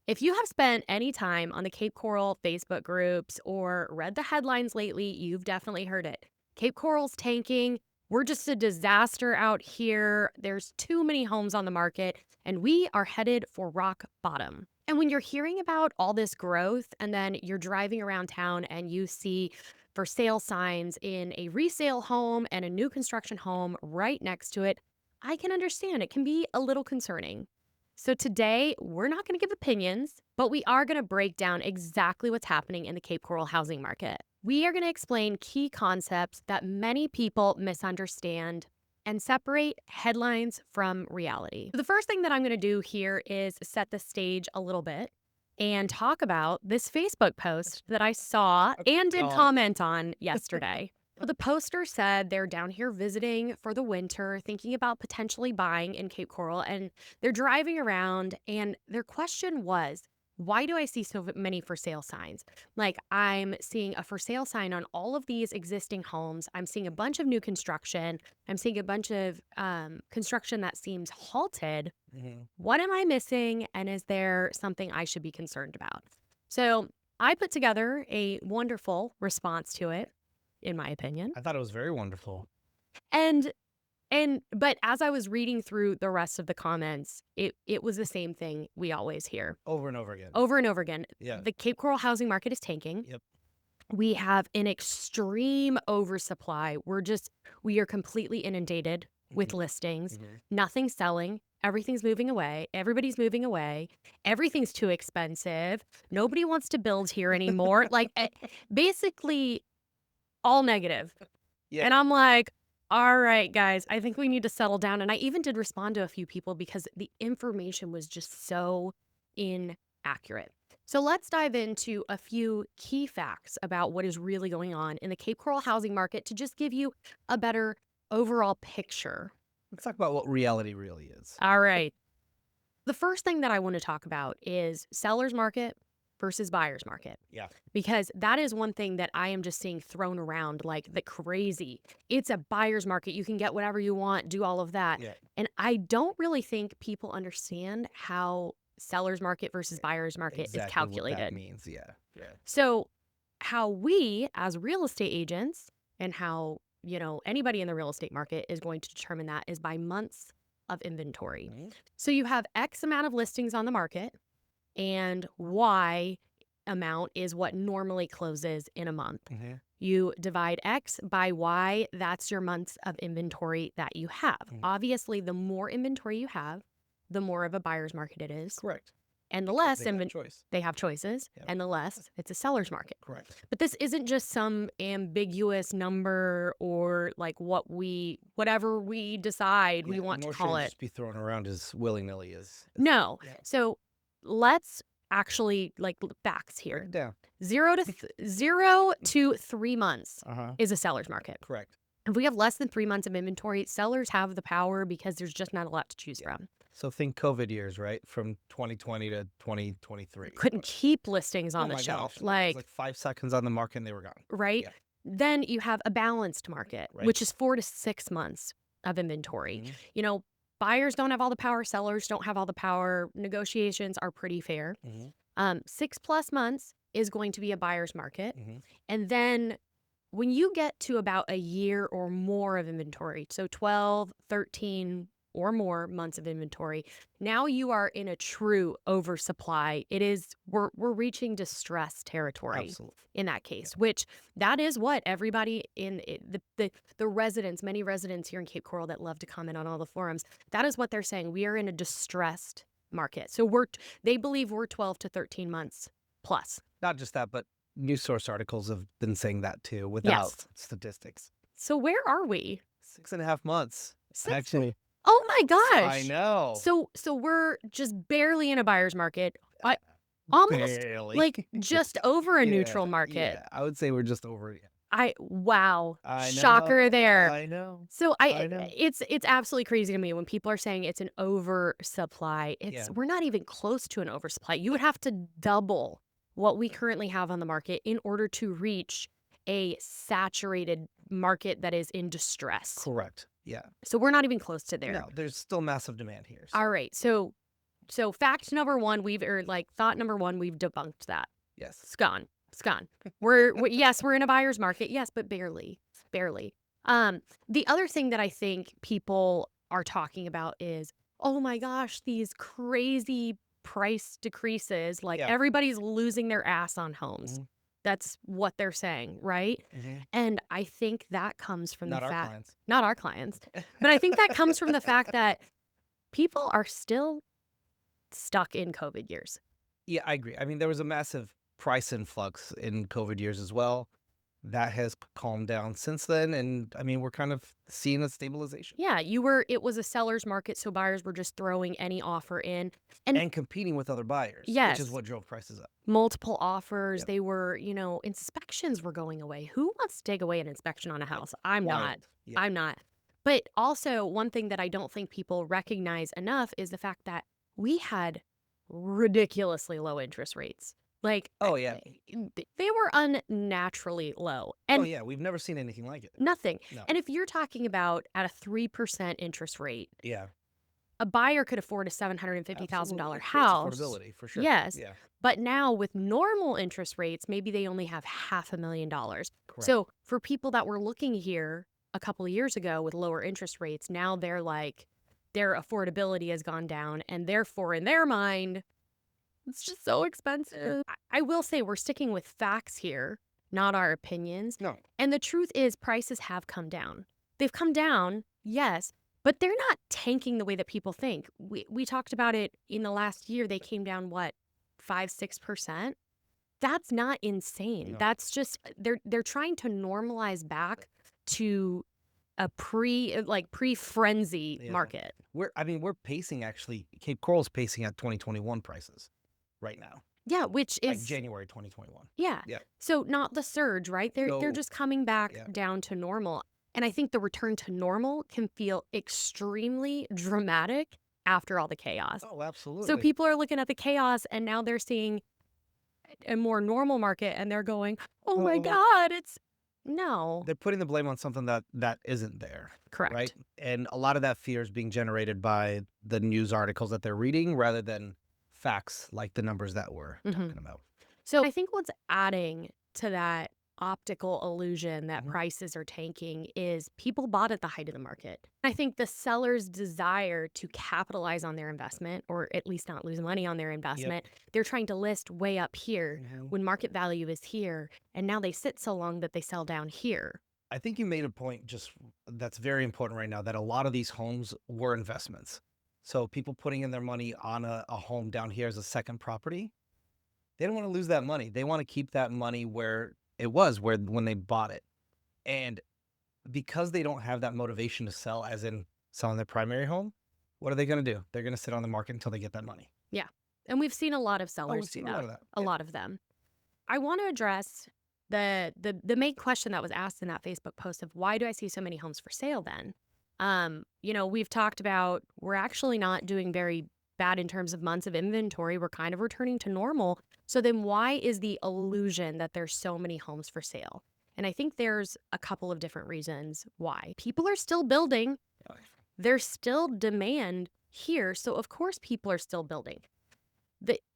If you have spent any time on the Cape Coral Facebook groups or read the headlines lately, you've definitely heard it. Cape Coral's tanking. We're just a disaster out here. There's too many homes on the market, and we are headed for rock bottom. And when you're hearing about all this growth, and then you're driving around town and you see for sale signs in a resale home and a new construction home right next to it, I can understand it can be a little concerning. So today, we're not going to give opinions, but we are going to break down exactly what's happening in the Cape Coral housing market. We are going to explain key concepts that many people misunderstand and separate headlines from reality. The first thing that I'm going to do here is set the stage a little bit and talk about this Facebook post that I saw and did comment on yesterday. The poster said they're down here visiting for the winter, thinking about potentially buying in Cape Coral, and they're driving around, and their question was, why do I see so many for sale signs? Like, I'm seeing a for sale sign on all of these existing homes. I'm seeing a bunch of new construction. I'm seeing a bunch of construction that seems halted. What am I missing? And is there something I should be concerned about? So I put together a wonderful response to it, in my opinion. I thought it was very wonderful. And but as I was reading through the rest of the comments, it was the same thing we always hear Over and over again. over and over again. Yeah. The Cape Coral housing market is tanking. Yep. We have an extreme oversupply. We are completely inundated with listings. Nothing's selling. Everything's moving away. Everybody's moving away. Everything's too expensive. Nobody wants to build here anymore. Basically all negative. Yeah. And I'm like, all right, guys, I think we need to settle down. And I even did respond to a few people because the information was just so inaccurate. So let's dive into a few key facts about what is really going on in the Cape Coral housing market to just give you a better overall picture. Let's talk about what reality really is. All right. The first thing that I want to talk about is seller's market versus buyer's market. Yeah. Because that is one thing that I am just seeing thrown around like the crazy. It's a buyer's market. You can get whatever you want, do all of that. Yeah. And I don't really think people understand how seller's market versus buyer's market Exactly is calculated. What that means. Yeah. Yeah. So how we as real estate agents and how, anybody in the real estate market is going to determine that is by months of inventory. So you have X amount of listings on the market, and Y amount is what normally closes in a month. You divide X by Y, that's your months of inventory that you have. Obviously, the more inventory you have, the more of a buyer's market it is. Correct. And the less they have choices, Yep. and the less it's a seller's market. Correct. But this isn't just some ambiguous number or like whatever we decide we want to call it. Just be thrown around as willy-nilly as. No. Yeah. So let's actually facts here. Break it down. 0 to 3 months is a seller's market. Correct. If we have less than 3 months of inventory, sellers have the power because there's just not a lot to choose from. So think COVID years, right? From 2020 to 2023. Couldn't keep listings on Oh the my shelf. gosh. It was Like 5 seconds on the market and they were gone. right? Yeah. Then you have a balanced market, Right. which is 4 to 6 months of inventory. Buyers don't have all the power, sellers don't have all the power. Negotiations are pretty fair. 6+ months is going to be a buyer's market. And then when you get to about a year or more of inventory, so 12, 13 or more months of inventory, now you are in a true oversupply. We're reaching distress territory. Absolutely. In that case, which that is what everybody in the residents, many residents here in Cape Coral that love to comment on all the forums, that is what they're saying. We are in a distressed market. So they believe we're 12 to 13 months plus. Not just that, but news source articles have been saying that too without statistics. So where are we? 6.5 months. Actually. Oh my gosh. I know. So we're just barely in a buyer's market. Almost barely. just over a neutral market. Yeah, I would say we're just over it. Wow. I know. Shocker there. I know. So I know. it's absolutely crazy to me when people are saying it's an oversupply. We're not even close to an oversupply. You would have to double what we currently have on the market in order to reach a saturated market that is in distress. Correct. Yeah. So we're not even close to there. No, there's still massive demand here. All right. So So fact number one, thought number one, we've debunked that. Yes. It's gone. It's gone. Yes, we're in a buyer's market. Yes, but barely, barely. The other thing that I think people are talking about is, oh my gosh, these crazy price decreases. Like Yeah. everybody's losing their ass on homes. Mhm. That's what they're saying, right? Mhm. And I think that comes from Not the our fact, clients. not our clients, but I think that comes from the fact that people are still stuck in COVID years. Yeah, I agree. I mean, there was a massive price influx in COVID years as well. That has calmed down since then, and I mean, we're kind of seeing a stabilization Yeah, it was a seller's market, so buyers were just throwing any offer in. And and competing with other buyers, which is yes, what drove prices up. multiple offers. Yep. They were, inspections were going away. Who wants to take away an inspection on a house? I'm not. Wild. Yeah. I'm not. But also, one thing that I don't think people recognize enough is the fact that we had ridiculously low interest rates. Like, Oh yeah. they were unnaturally low. Oh And yeah. We've never seen anything like it. nothing. No. And if you're talking about at a 3% interest rate, Yeah. a buyer could afford a $750,000 Absolutely. It creates house. affordability for sure. Yes. Yeah. But now with normal interest rates, maybe they only have $500,000. Correct. So for people that were looking here a couple of years ago with lower interest rates, now they're like, their affordability has gone down. And therefore, in their mind, it's just so expensive. I will say we're sticking with facts here, not our opinions. No. And the truth is, prices have come down. They've come down, yes, but they're not tanking the way that people think. We talked about it in the last year. They came down, what, 5-6%? That's not insane. No. That's just they're trying to normalize back to a pre-frenzy Yeah. market. We're pacing actually. Cape Coral's pacing at 2021 prices right now, Yeah, which like is January 2021. yeah. Yeah. So not the surge, right? They're No. just coming back Yeah. down to normal. And I think the return to normal can feel extremely dramatic after all the chaos. Oh, So absolutely. people are looking at the chaos and now they're seeing a more normal market and they're going, "Oh my Oh, God, it's no." they're putting the blame on something that isn't there, right? Correct. And a lot of that fear is being generated by the news articles that they're reading rather than facts like the numbers that we're Mhm. talking about. So I think what's adding to that optical illusion that Mhm. prices are tanking is people bought at the height of the market. I think the seller's desire to capitalize on their investment, or at least not lose money on their investment, they're trying to list way up here Mhm. when market value is here. And now they sit so long that they sell down here. I think you made a point just that's very important right now that a lot of these homes were investments. So people putting in their money on a home down here as a second property, they don't want to lose that money. They want to keep that money where it was, where when they bought it. And because they don't have that motivation to sell, as in selling their primary home, what are they going to do? They're going to sit on the market until they get that money. Yeah. And we've seen a lot of Oh, sellers we've do seen a lot that. of that. A lot of them. I want to address the main question that was asked in that Facebook post of why do I see so many homes for sale then? We've talked about we're actually not doing very bad in terms of months of inventory. We're kind of returning to normal. So then why is the illusion that there's so many homes for sale? And I think there's a couple of different reasons why. People are still building. There's still demand here. So of course people are still building.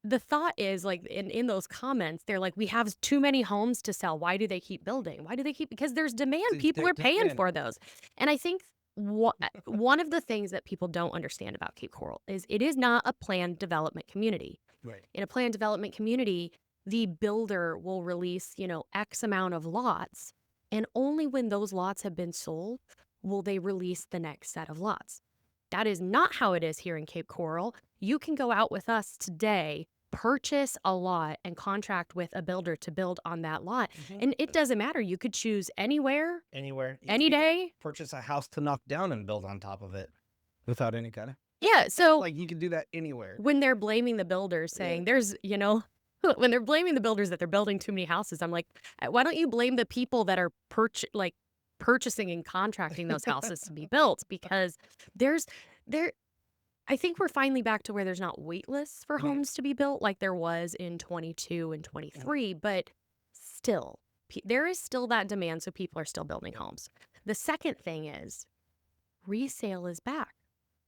The thought is like in those comments, they're like, we have too many homes to sell. Why do they keep building? Why do they keep? Because there's demand. People are paying demand. for those. And I think one of the things that people don't understand about Cape Coral is it is not a planned development community. Right. In a planned development community, the builder will release, X amount of lots. And only when those lots have been sold will they release the next set of lots. That is not how it is here in Cape Coral. You can go out with us today, purchase a lot, and contract with a builder to build on that lot. And it doesn't matter. You could choose anywhere, Anywhere. any You could day. purchase a house to knock down and build on top of it without any kind of Yeah. So like you can do that anywhere. when they're blaming the builders, saying there's, when they're blaming the builders that they're building too many houses, I'm like, why don't you blame the people that are purchasing and contracting those houses to be built? Because I think we're finally back to where there's not wait lists for Mhm. homes to be built like there was in 22 and 23, but still, there is still that demand, so people are still building homes. The second thing is resale is back.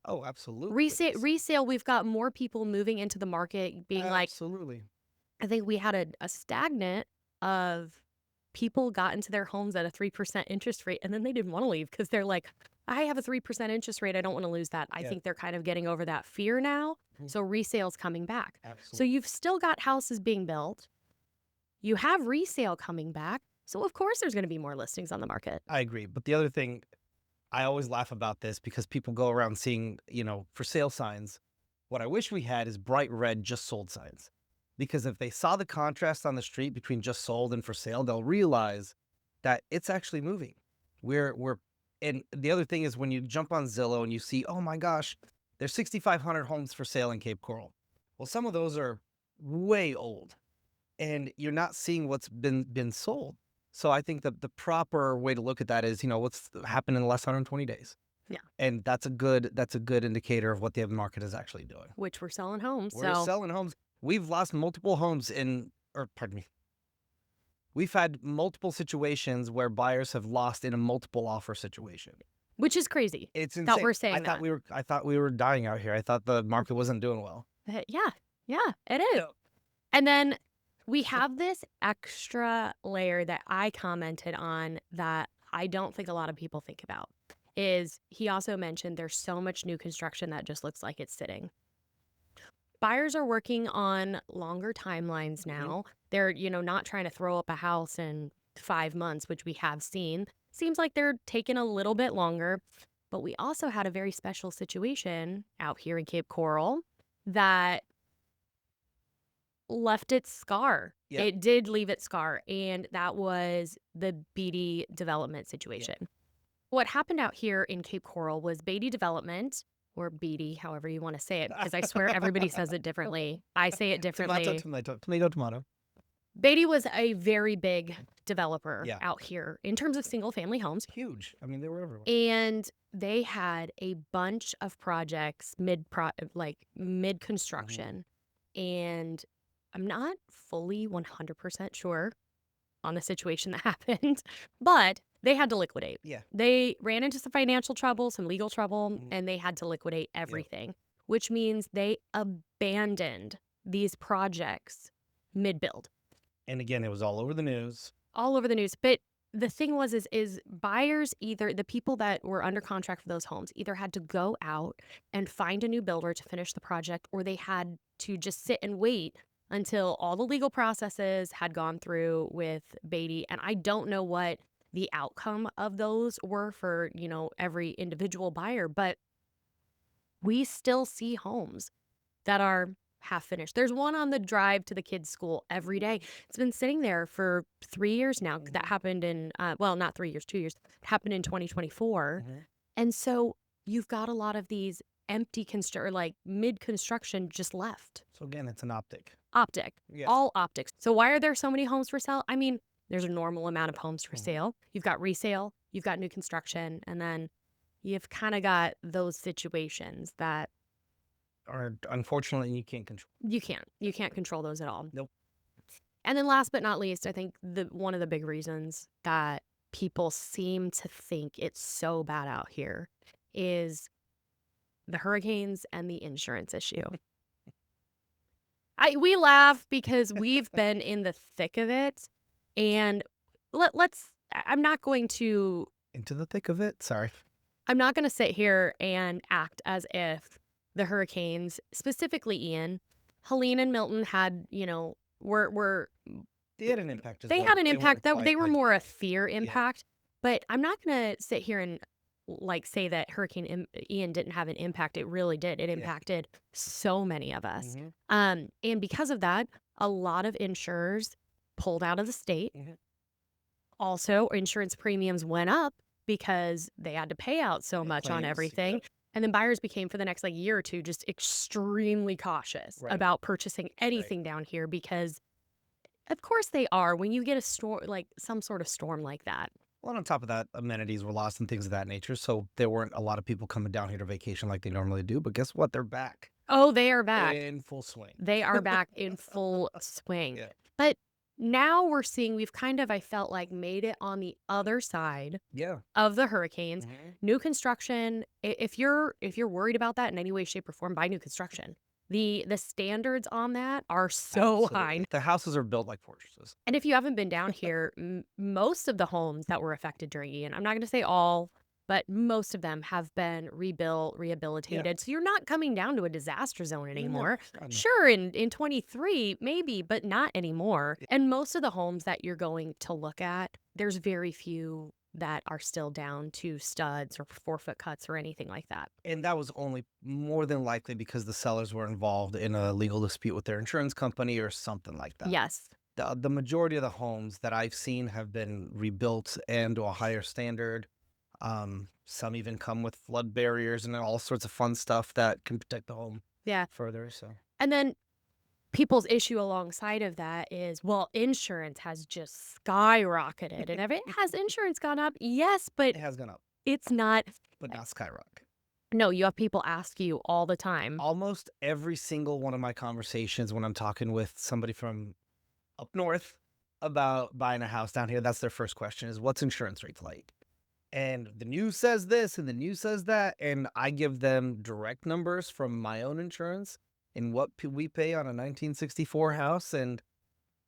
Oh, absolutely. Resale, we've got more people moving into the market being like, Absolutely. I think we had a stagnant of people got into their homes at a 3% interest rate and then they didn't want to leave because they're like, I have a 3% interest rate. I don't want to lose that. I Yeah. think they're kind of getting over that fear now. Mhm. So resale's coming back. So Absolutely. you've still got houses being built. You have resale coming back. So of course there's going to be more listings on the market. I agree. But the other thing, I always laugh about this because people go around seeing, for sale signs. What I wish we had is bright red just sold signs. Because if they saw the contrast on the street between just sold and for sale, they'll realize that it's actually moving. We're and the other thing is when you jump on Zillow and you see, oh my gosh, there's 6,500 homes for sale in Cape Coral. Well, some of those are way old and you're not seeing what's been sold. So I think the proper way to look at that is, what's happened in the last 120 days. Yeah. And that's a good indicator of what the market is actually doing. Which we're selling homes. We're So selling homes. We've lost multiple homes or pardon me. We've had multiple situations where buyers have lost in a multiple offer situation. which is crazy It's that insane. we're saying that. I thought we were dying out here. I thought the market wasn't doing well. Yeah, it is. And then we have this extra layer that I commented on that I don't think a lot of people think about is he also mentioned there's so much new construction that just looks like it's sitting. Buyers are working on longer timelines now. They're, not trying to throw up a house in 5 months, which we have seen. Seems like they're taking a little bit longer. But we also had a very special situation out here in Cape Coral that left its scar. Yeah. It did leave its scar, and that was the Beattie Development situation. What happened out here in Cape Coral was Beattie Development, or Beattie, however you want to say it, because I swear everybody says it differently. I say it differently. Tomato. Beattie was a very big developer Yeah. out here in terms of single-family homes, Huge. I mean, they were everywhere. and they had a bunch of projects mid-construction, and I'm not fully 100% sure on the situation that happened, but they had to liquidate. Yeah. They ran into some financial trouble, some legal trouble, Mhm. and they had to liquidate everything, which means they abandoned these projects mid-build. And again, it was all over the news. All over the news. But the thing was is buyers, either the people that were under contract for those homes either had to go out and find a new builder to finish the project, or they had to just sit and wait until all the legal processes had gone through with Beattie. And I don't know what the outcome of those were for, every individual buyer, but we still see homes that are half finished. There's one on the drive to the kids' school every day. It's been sitting there for 3 years now. That happened in, not 3 years, 2 years. It happened in 2024. And so you've got a lot of these empty mid-construction just left. So again, it's an optic. Yes. All optics. So why are there so many homes for sale? I mean, there's a normal amount of homes for sale. You've got resale, you've got new construction, and then you've kind of got those situations that Or unfortunately, you can't control. you can't control those at all. Nope. And then last but not least, I think one of the big reasons that people seem to think it's so bad out here is the hurricanes and the insurance issue. We laugh because we've been in the thick of it, and I'm not going to Into the thick of it. Sorry. I'm not going to sit here and act as if the hurricanes, specifically Ian, Helene and Milton had, were They had an impact as they well. had an weren't impact. quite They were like- more a fear impact. But I'm not going to sit here and say that Hurricane Ian didn't have an impact. It really did. It impacted so many of us. Mhm. And because of that, a lot of insurers pulled out of the state. Mhm. Also, insurance premiums went up because they had to pay out so much on claims, everything. yep. And then buyers became, for the next year or two, just extremely cautious Right. about purchasing anything down here because, of course, they are when you get a storm, some sort of storm like that. Well, and on top of that, amenities were lost and things of that nature. So there weren't a lot of people coming down here to vacation like they normally do. But guess what? They're back Oh, they are back. in full swing. They are back in full swing. Yeah. But Now we're seeing we've kind of, I felt like, made it on the other side Yeah. of the hurricanes. Mhm. New construction, if you're worried about that in any way, shape, or form, buy new construction. The standards on that are so high. Absolutely. The houses are built like fortresses. And if you haven't been down here, most of the homes that were affected during Ian, I'm not going to say all, but most of them have been rebuilt, Yeah. rehabilitated. So you're not coming down to a disaster zone No, anymore. God, no. Sure, in 23, maybe, but not anymore. And most of the homes that you're going to look at, there's very few that are still down to studs or 4-foot cuts or anything like that. And that was only more than likely because the sellers were involved in a legal dispute with their insurance company or something like that. Yes. The majority of the homes that I've seen have been rebuilt and to a higher standard. Some even come with flood barriers and all sorts of fun stuff that can protect the home Yeah. further. So And then people's issue alongside of that is, well, insurance has just skyrocketed. And if it has insurance gone up, yes, but it has gone up, it's not. but not skyrocket. No, you have people ask you all the time. Almost every single one of my conversations when I'm talking with somebody from up north about buying a house down here, that's their first question is what's insurance rates like? And the news says this and the news says that. And I give them direct numbers from my own insurance and what we pay on a 1964 house. And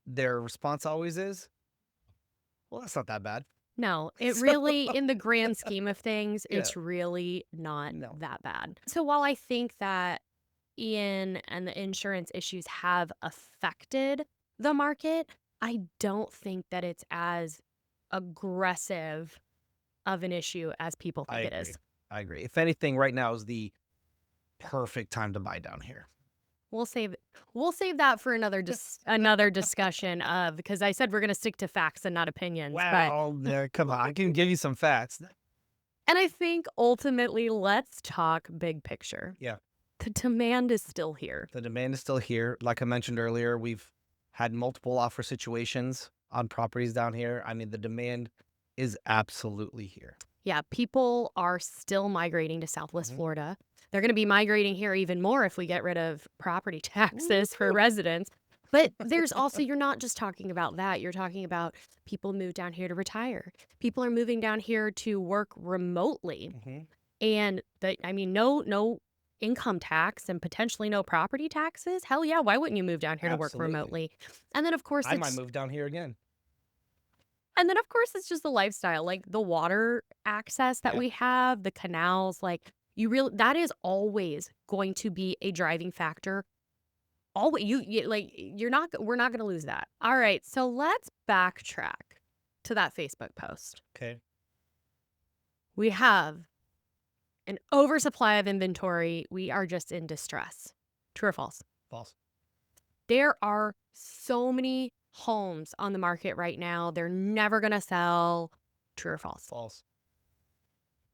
their response always is, well, that's not that bad. No, it So, really, in the grand scheme of things, yeah, it's really not no, that bad. So while I think that Ian and the insurance issues have affected the market, I don't think that it's as aggressive of an issue as people I think it agree. is. I agree. If anything, right now is the perfect time to buy down here. We'll save we'll save that for another discussion of, because I said we're gonna stick to facts and not opinions, but Wow, come on. I can give you some facts. and I think ultimately, let's talk big picture. Yeah. The demand is still here. The demand is still here. Like I mentioned earlier, we've had multiple offer situations on properties down here. I mean, the demand is absolutely here. Yeah, people are still migrating to Southwest Mhm. Florida. They're gonna be migrating here even more if we get rid of property taxes for Woo! residents. But there's also, you're not just talking about that, you're talking about people move down here to retire. People are moving down here to work remotely. Mhm. And I mean, no income tax and potentially no property taxes. Hell yeah, why wouldn't you move down here to work Absolutely. remotely? And then of course I might it's move down here again. just the lifestyle, like the water access that Yeah, we have, the canals, like that is always going to be a driving factor. Always, like, we're not going to lose that. All right, so let's backtrack to that Facebook post. okay. We have an oversupply of inventory. We are just in distress. True or false? False. There are so many homes on the market right now. They're never going to sell. True or false? False.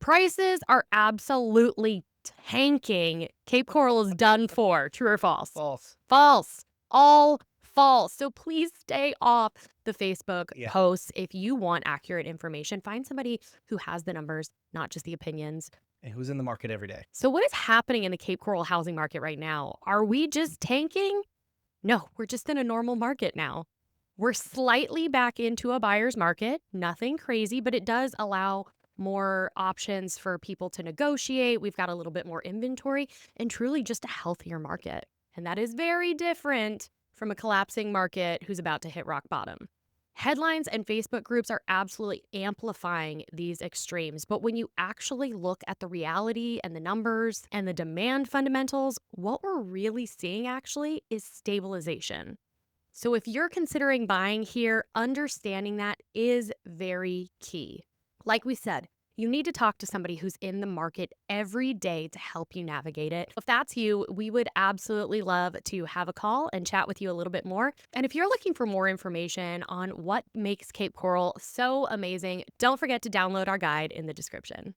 Prices are absolutely tanking. Cape Coral is done for. True or false? False. False. All false. So please stay off the Facebook Yeah. posts. If you want accurate information, find somebody who has the numbers, not just the opinions. And who's in the market every day? So what is happening in the Cape Coral housing market right now? Are we just tanking? No, we're just in a normal market now. We're slightly back into a buyer's market, nothing crazy, but it does allow more options for people to negotiate. We've got a little bit more inventory and truly just a healthier market. And that is very different from a collapsing market who's about to hit rock bottom. Headlines and Facebook groups are absolutely amplifying these extremes. But when you actually look at the reality and the numbers and the demand fundamentals, what we're really seeing actually is stabilization. So if you're considering buying here, understanding that is very key. Like we said, you need to talk to somebody who's in the market every day to help you navigate it. If that's you, we would absolutely love to have a call and chat with you a little bit more. And if you're looking for more information on what makes Cape Coral so amazing, don't forget to download our guide in the description.